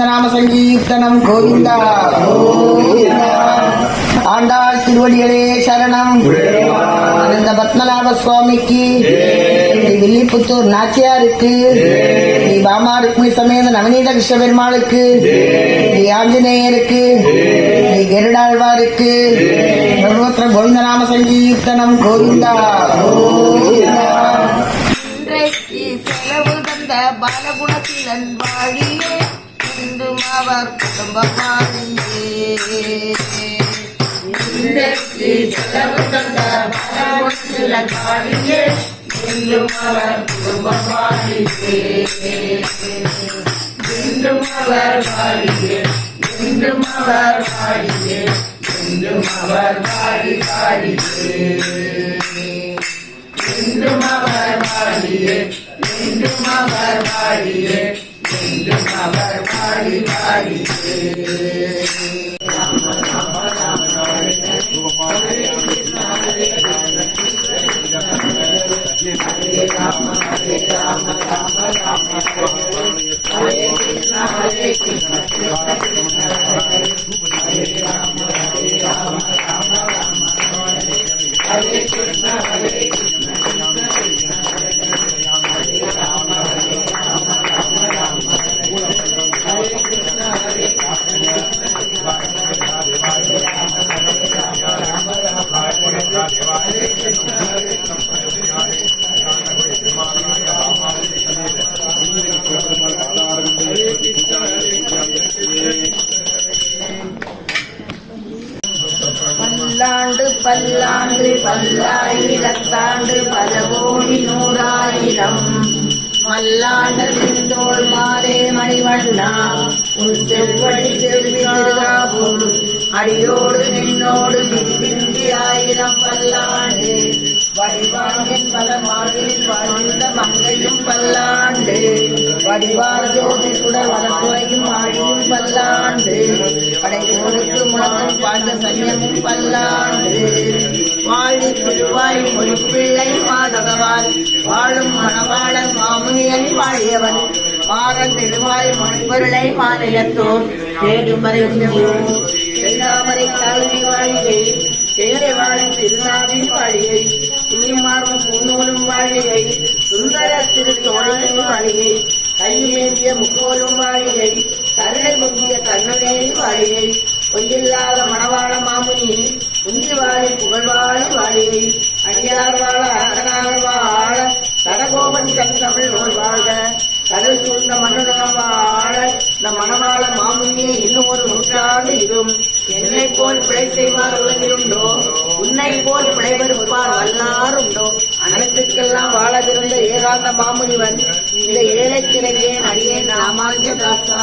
கோவிந்தநாம சங்கீர்த்தனம் கோவிந்தா. ஆண்டாள் திருவடிகளே சரணம். ஆனந்த பத்மநாப சுவாமிக்கு, வில்லிபுத்தூர் நாச்சியாருக்கு, ஸ்ரீ பாமா ருக்மி சமேத நவநீத கிருஷ்ண பெருமாளுக்கு, ஸ்ரீ ஆஞ்சநேயருக்கு, ஸ்ரீ கருடாழ்வாருக்கு சர்வத்திர கோவிந்தநாம சங்கீர்த்தனம் கோவிந்தா. இன்றைக்கு செலவு தந்த பாலகுணத்திலன் வாழியே இன்றும் அவர் குடும்பம் இன்றைக்கு செலவு தந்த பாலகுணத்திலன் வாழியே இன்றும் அவர் குடும்பம் இன்றும் அவர் வாழியே இன்றும் அவர் வாழியே இன்றும் அவர் வாழி வாழியே என்றும் அவர் வாழியே என்றும் அவர் வாழியே என்றும் அவர் வாழி வாழியே. பல்லாண்டு பல்லாண்டு பல்லாயிரத்தாண்டு பல கோடி நூறாயிரம் மல்லாண்டோள் மாலே மணிவண்ணா உன் செவ்வடி செல்வி திருகாபூர் அடியோடு நின்னோடு பிந்தி ஆயிரம் பல்லாண்டு வடிவாங்கின் பல மாடில் வாழ்ந்த மங்கையும் பல்லாண்டு வடிவார் ஜோதி சுடர் வளமுறையும் ஆழியும் பல்லாண்டு படையோருக்கு முழக்கம் பாழ்ந்த சைன்யமும் பல்லாண்டு வாழி திருவாய் மொழிப்பிள்ளை மாதகவால் வாழும் மணவாளன் மாமுனியன் வாழியவன் மாறன் திருவாய் மொழிப்பொருளை மாநிலத்தோர் தேடுமறை எல்லாமரை காலனி வாழிகை தேரை வாழும் திருநாவின் வாழிகை துணிமார்வும் பூநூலும் வாழிகை சுந்தர திருத்தோழின் வாழிகை கையேந்திய முக்கோலும் வாழிகை கருணை முக்கிய கண்ணனே வாழிகை பொய்யில்லாத மணவாள மாமுனி உந்தி வாழி புகழ்வாழி வாழிகை அடியார் வாழ அரசனாக வாழ தடகோபன் தமிழ் நோய் வாழ்க கடல் சூழ்ந்த மன்னனாக வாழ நம் மணவாள மாமுனியை இன்னும் ஒரு நூற்றாண்டு இரும். என்னை போல் பிழை செய்வார் உலகிலுண்டோ, உன்னை போல் பிழைவருப்பார் வல்லாருண்டோ. அனைத்துக்கெல்லாம் வாழவிருந்த ஏகாந்த மாமுனிவன் இந்த ஏழை கிழவியே அடியேன் ராமானுஜ தாசா.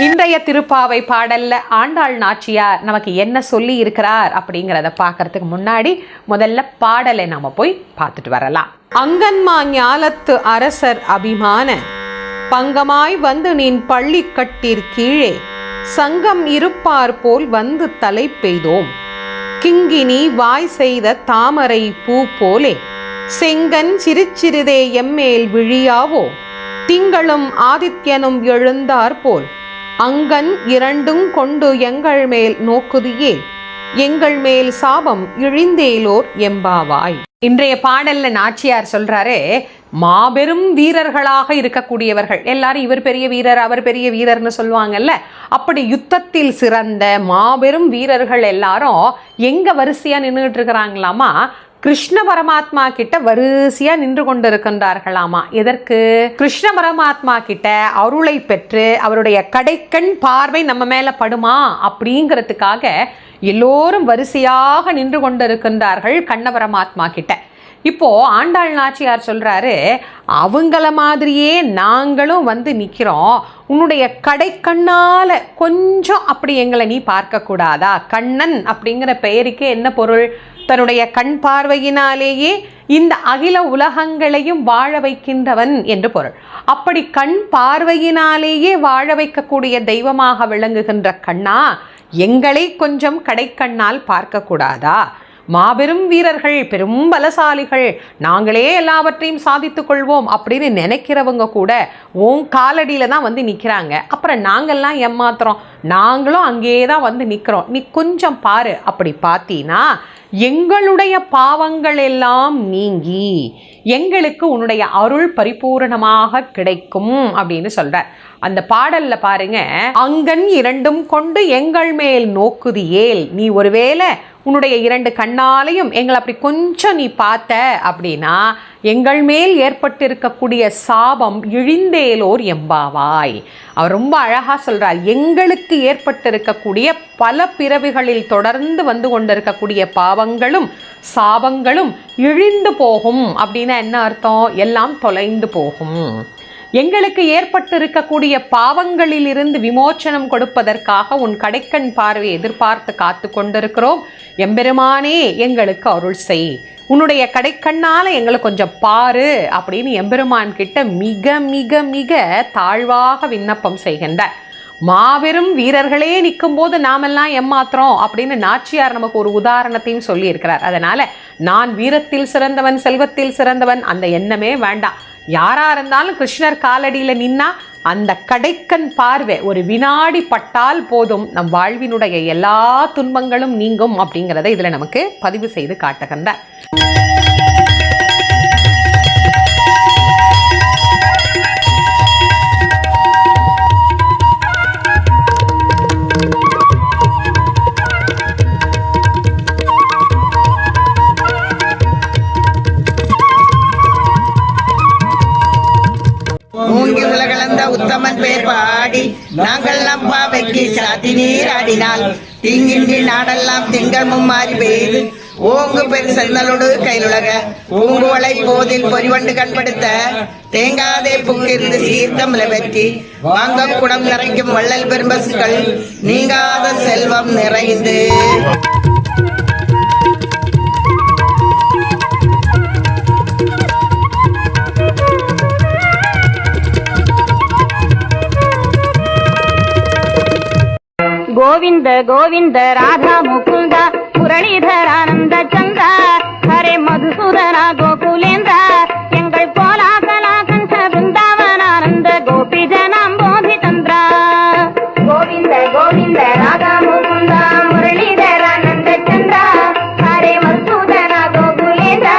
இன்றைய திருப்பாவை பாடல்ல ஆண்டாள் நாச்சியார் நமக்கு என்ன சொல்லி இருக்கிறார் அப்படிங்கிறத பார்க்கறதுக்கு முன்னாடி முதல்ல பாடலை நாம போய் பார்த்துட்டு வரலாம். அங்கன்மா ஞாலத்து அரசர் அபிமான பங்கமாய் வந்து நின் பள்ளி கட்டிற் கீழே சங்கம் இருப்பார் போல் வந்து தலை பெய்தோம். கிங்கினி வாய் செய்த தாமரை பூ போலே செங்கன் சிறுச்சிறிதே எம்மேல் விழியாவோ. திங்களும் ஆதித்யனும் எழுந்தார் போல் அங்கன் இரண்டும் கொண்டு எங்கள் மேல் நோக்குதியே, எங்கள் மேல் சாபம் இழிந்தேலோர் எம்பாவாய். இன்றைய பாடல்ல நாச்சியார் சொல்றாரு, மாபெரும் வீரர்களாக இருக்கக்கூடியவர்கள் எல்லாரும் இவர் பெரிய வீரர் அவர் பெரிய வீரர்னு சொல்லுவாங்கல்ல, அப்படி யுத்தத்தில் சிறந்த மாபெரும் வீரர்கள் எல்லாரும் எங்க வரிசையா நின்றுட்டு இருக்கிறாங்களாமா, கிருஷ்ண பரமாத்மா கிட்ட வரிசையா நின்று கொண்டிருக்கின்றார்களாமா. எதற்கு? கிருஷ்ண பரமாத்மா கிட்ட அருளை பெற்று அவருடைய கடைக்கண் பார்வை நம்ம மேல படுமா அப்படிங்கிறதுக்காக எல்லோரும் வரிசையாக நின்று கொண்டிருக்கின்றார்கள் கண்ண பரமாத்மா கிட்ட. இப்போ ஆண்டாள் நாச்சியார் சொல்றாரு, அவங்கள மாதிரியே நாங்களும் வந்து நிக்கிறோம், உன்னுடைய கடைக்கண்ணால கொஞ்சம் அப்படி எங்களை நீ பார்க்க கூடாதா? கண்ணன் அப்படிங்கிற பெயருக்கு என்ன பொருள்? தன்னுடைய கண் பார்வையினாலேயே இந்த அகில உலகங்களையும் வாழ வைக்கின்றவன் என்று பொருள். அப்படி கண் பார்வையினாலேயே வாழ வைக்கக்கூடிய தெய்வமாக விளங்குகின்ற கண்ணா, எங்களை கொஞ்சம் கடைக்கண்ணால் பார்க்க கூடாதா? மாபெரும் வீரர்கள், பெரும் பலசாலிகள், நாங்களே எல்லாவற்றையும் சாதித்து கொள்வோம் அப்படின்னு நினைக்கிறவங்க கூட உன் காலடியில தான் வந்து நிற்கிறாங்க. அப்புறம் நாங்கள்லாம் ஏமாத்துறோம், நாங்களும் அங்கேயே தான் வந்து நிற்கிறோம், நீ கொஞ்சம் பாரு. அப்படி பார்த்தீன்னா எங்களுடைய பாவங்கள் எல்லாம் நீங்கி எங்களுக்கு உன்னுடைய அருள் பரிபூரணமாக கிடைக்கும் அப்படின்னு சொல்ற. அந்த பாடல்ல பாருங்க, அங்கன் இரண்டும் கொண்டு எங்கள் மேல் நோக்குதியேல், நீ ஒருவேளை உன்னுடைய இரண்டு கண்ணாலையும் எங்களை அப்படி கொஞ்சம் நீ பார்த்த அப்படின்னா எங்கள் மேல் ஏற்பட்டிருக்கக்கூடிய சாபம் இழிந்தேலோர் எம்பாவாய். அவர் ரொம்ப அழகா சொல்றார், எங்களுக்கு ஏற்பட்டிருக்கக்கூடிய பல பிறவிகளில் தொடர்ந்து வந்து கொண்டிருக்கக்கூடிய பாவங்களும் சாபங்களும் இழிந்து போகும். அப்படின்னா என்ன அர்த்தம்? எல்லாம் தொலைந்து போகும். எங்களுக்கு ஏற்பட்டிருக்கக்கூடிய பாவங்களில் இருந்து விமோச்சனம் கொடுப்பதற்காக உன் கடைக்கண் பார்வையை எதிர்பார்த்து காத்து கொண்டிருக்கிறோம். எம்பெருமானே எங்களுக்கு அருள் செய், உன்னுடைய கடைக்கண்ணால எங்களை கொஞ்சம் பாரு அப்படின்னு எம்பெருமான் கிட்ட மிக மிக மிக தாழ்வாக விண்ணப்பம் செய்கின்றார். மாபெரும் வீரர்களே நிற்கும் போது நாமெல்லாம் ஏமாத்துறோம் அப்படின்னு நாச்சியார் நமக்கு ஒரு உதாரணத்தையும் சொல்லி இருக்கிறார். அதனால நான் வீரத்தில் சிறந்தவன் செல்வத்தில் சிறந்தவன் அந்த எண்ணமே வேண்டாம். யாரா இருந்தாலும் கிருஷ்ணர் காலடியில நின்னா அந்த கடைக்கண் பார்வை ஒரு வினாடி பட்டால் போதும், நம் வாழ்வினுடைய எல்லா துன்பங்களும் நீங்கும் அப்படிங்கிறத இதுல நமக்கு பதிவு செய்து காட்டுகின்றார். உத்தமன் பேர் பாடி நாங்கள் நம்பாவைக்கு சாத்தி நீராடினால் தீங்கின்றி நாடெல்லாம் திங்கள் மும்மாறி பெய்து ஓங்கு பெரு செந்தலோடு கையிலுலக பூங்குவளை போதில் பொறிவண்டு கண்படுத்த தேங்காதே புக்கிருந்து சீர்த்தமிழ வெற்றி வாங்க குடம் நிறைக்கும் வள்ளல் பெரும்பசுக்கள் நீங்காத செல்வம் நிறைந்து. गोविंद गोविंद राधा मुकुंद मुरलीधर आनंद चंद्र हरे मधुसूदना गोकुलेंद्र एंगल कोलाकला कंठ वृंदावन आनंद गोपी जनांबोधि चंद्र गोविंद गोविंद राधा मुकुंद मुरलीधर आनंद चंद्र हरे मधुसूदना गोकुलेंद्र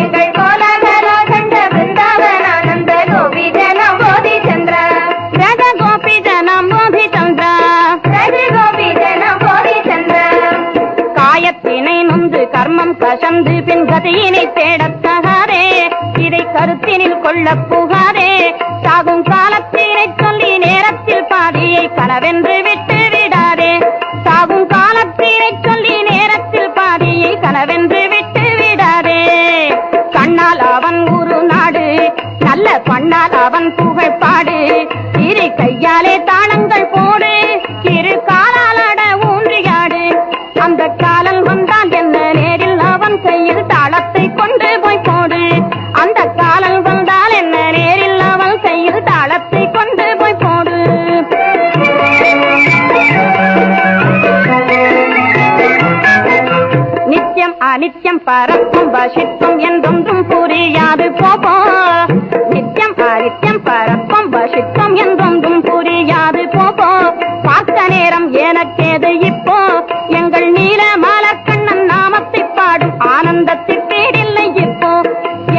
एंगल कोलाकला कंठ वृंदावन आनंद गोपी जनांबोधि चंद्र राधा गोपी जनांबोधि चंद्र காயத்தினை நொந்து கர்மம் கசந்து பின் கதையினை தேடத்தகாதே, இதை கருத்தினில் கொள்ள புகாதே. சாகும் காலத்தினை சொல்லி நேரத்தில் பாதியை கனவென்று விட்டு விடாதே. சாகும் காலத்தினை சொல்லி நேரத்தில் பாதியை கனவென்று விட்டு விடாதே. கண்ணால் அவன் ஒரு நாடு நல்ல பண்ணால் அவன் புகழ் பாடு, இரு கையாலே தாளங்கள் போடு, இரு காலாலட ஊன்றியாடு. அந்த காலன் வந்தால் என்ன நேரில் அவன் கையில் தாளத்தை கொண்டு போய் போடு. அந்த காலன் வந்தால் என்ன நேரில் அவன் கையில் தாளத்தை கொண்டு போய் போடு. நித்தியம் அனித்தியம் பரப்பும் வசித்தும் என்றொன்றும் புரியாது போப்போம். நித்தியம் அனித்தியம் பரப்பும் வசித்தும் என்றொன்றும் புரியாது போப்போம். நேரம் எனக்கேது இப்போ எங்கள் நீல மலர்கண்ணன் நாமத்தை பாடும் ஆனந்தத்திற்கேடில்லை இப்போ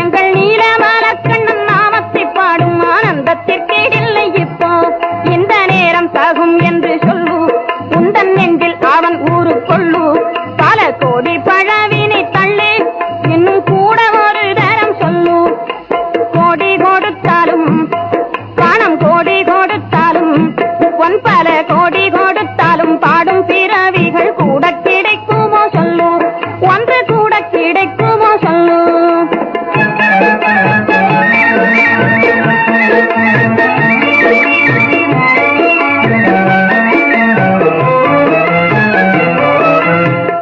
எங்கள் நீல மலர்கண்ணன் நாமத்தை பாடும் ஆனந்தத்திற்கேடில்லை இப்போ இந்த நேரம் தகும் என்று சொல்லு உந்தன் நெஞ்சில் அவன் ஊரு கொள்ளு பல கோடி பழவினை தள்ளு இன்னும் கூட ஒரு தரம் சொல்லு கோடி கொடுத்தாலும் பணம் கோடி கொடுத்தாலும் பொன் பல கோடி கொடுத்தாலும் பாடும் பிறவிகள் கூட கிடைக்குமோ சொல்லு ஒன்று கூட கிடைக்குமோ சொல்லு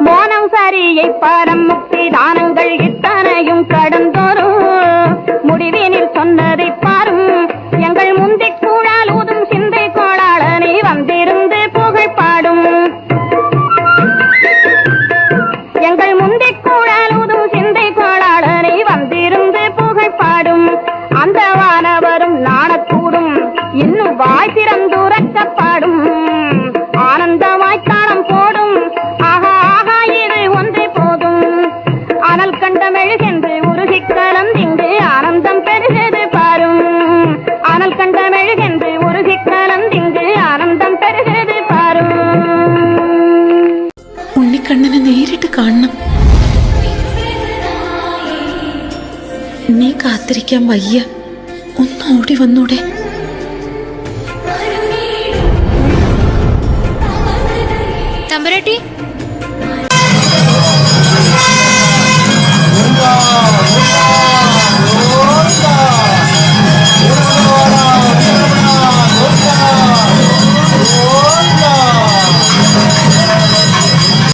மோனம் சரியை பாரம் முக்தி தானங்கள் இத்தனையும் கடந்தோறும் முடிவினில் சொன்னதை பாரும் எங்கள் முந்திக் கூழால் ஊதும் சிந்தை கோளாளனை வந்திருந்து புகழ் பாடும் எங்கள் முந்திக் கூழால் ஊதும் சிந்தை கோளாளனை வந்திருந்து புகழ் பாடும் அந்த வானவரும் நாணக்கூடும் இன்னும் வாய் திறந்துரைக்கப்பாடும் ஆனந்தமாய் தாளம் போடும் ஆஹா ஆஹா இது ஒன்றே போதும் அனல் கண்ட மெழுகென்று உருகி கலந்திங்கு ஆனந்தம் பெருகது பாரும் அனல் கண்ட மெழுகென்று உருகி கலந்திங்கு ആനന്ദം പെരുകത് പാരും ഉണ്ണിക്കണ്ണനെ നേരിട്ട് കാണണം. നീ കാത്തിരിക്കാൻ വയ്യ, ഒന്ന് ഓടി വന്നൂടെ? തമ്പുരാട്ടി